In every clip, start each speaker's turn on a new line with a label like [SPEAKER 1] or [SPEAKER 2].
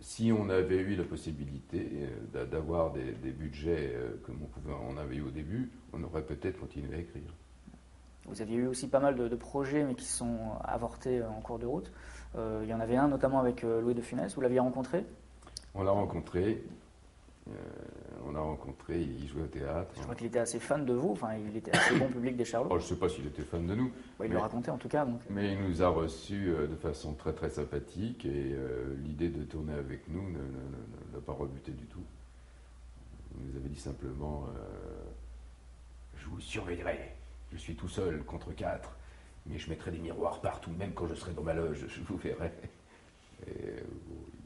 [SPEAKER 1] si on avait eu la possibilité d'avoir des budgets comme on avait eu au début, on aurait peut-être continué à écrire.
[SPEAKER 2] Vous aviez eu aussi pas mal de projets, mais qui sont avortés en cours de route. Il y en avait un notamment avec Louis de Funès. Vous l'aviez rencontré?
[SPEAKER 1] On l'a rencontré. Il jouait au théâtre.
[SPEAKER 2] Je crois qu'il était assez fan de vous. Enfin, il était assez bon public des Charlots.
[SPEAKER 1] Oh, je ne sais pas s'il était fan de nous.
[SPEAKER 2] Il le racontait en tout cas. Donc.
[SPEAKER 1] Mais il nous a reçus de façon très très sympathique et l'idée de tourner avec nous ne l'a pas rebuté du tout. Il nous avait dit simplement je vous surveillerai. Je suis tout seul contre 4, mais je mettrai des miroirs partout, même quand je serai dans ma loge, je vous verrai. Et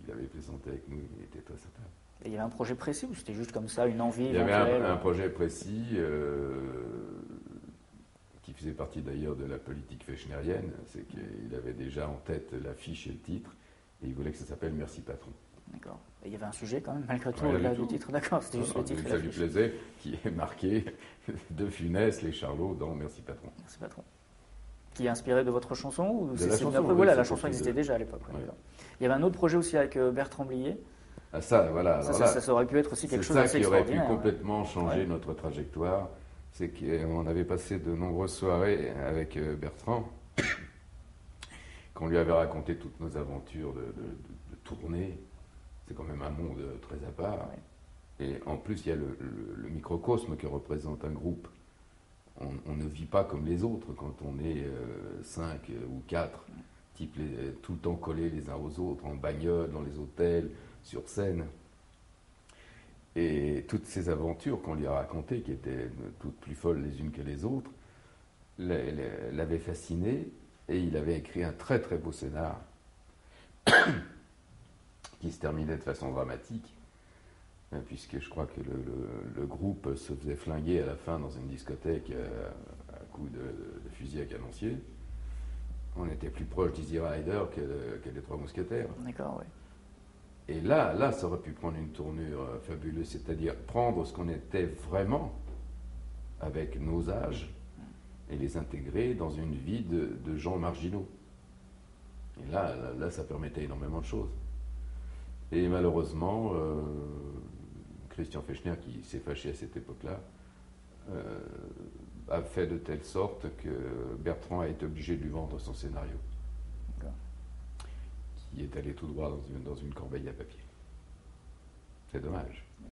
[SPEAKER 1] il avait plaisanté avec nous, il était très sympa.
[SPEAKER 2] Et il y avait un projet précis ou c'était juste comme ça, une envie
[SPEAKER 1] Il y avait un projet précis qui faisait partie d'ailleurs de la politique fechnerienne, c'est qu'il avait déjà en tête l'affiche et le titre, et il voulait que ça s'appelle Merci Patron.
[SPEAKER 2] D'accord. Et il y avait un sujet quand même, malgré tout, au-delà du titre, d'accord, c'était juste le titre.
[SPEAKER 1] Ça lui plaisait, qui est marqué de Funès, les Charlots dans Merci Patron.
[SPEAKER 2] Merci Patron. Qui est inspiré de votre chanson ou
[SPEAKER 1] de la chanson,
[SPEAKER 2] après, voilà, la chanson existait déjà à l'époque.
[SPEAKER 1] Ouais.
[SPEAKER 2] Il y avait un autre projet aussi avec Bertrand Blier.
[SPEAKER 1] Ah ça, voilà.
[SPEAKER 2] Ça aurait pu être aussi quelque chose d'assez
[SPEAKER 1] extraordinaire. C'est ça qui aurait pu
[SPEAKER 2] complètement
[SPEAKER 1] changer notre trajectoire. C'est qu'on avait passé de nombreuses soirées avec Bertrand, qu'on lui avait raconté toutes nos aventures de tournée. C'est quand même un monde très à part. Ouais. Et en plus, il y a le microcosme que représente un groupe. On ne vit pas comme les autres quand on est 5 ou 4, tout le temps collés les uns aux autres, en bagnole, dans les hôtels, sur scène. Et toutes ces aventures qu'on lui a racontées, qui étaient toutes plus folles les unes que les autres, l'avaient fasciné, et il avait écrit un très très beau scénar qui se terminait de façon dramatique, puisque je crois que le groupe se faisait flinguer à la fin dans une discothèque à coups de fusil à canoncier. On était plus proche d'Easy Rider que des Trois Mousquetaires.
[SPEAKER 2] D'accord, oui.
[SPEAKER 1] Et là, ça aurait pu prendre une tournure fabuleuse, c'est-à-dire prendre ce qu'on était vraiment, avec nos âges, et les intégrer dans une vie de gens marginaux. Et là, ça permettait énormément de choses. Et malheureusement, Christian Fechner, qui s'est fâché à cette époque-là, a fait de telle sorte que Bertrand a été obligé de lui vendre son scénario, qui est allé tout droit dans une corbeille à papier. C'est dommage.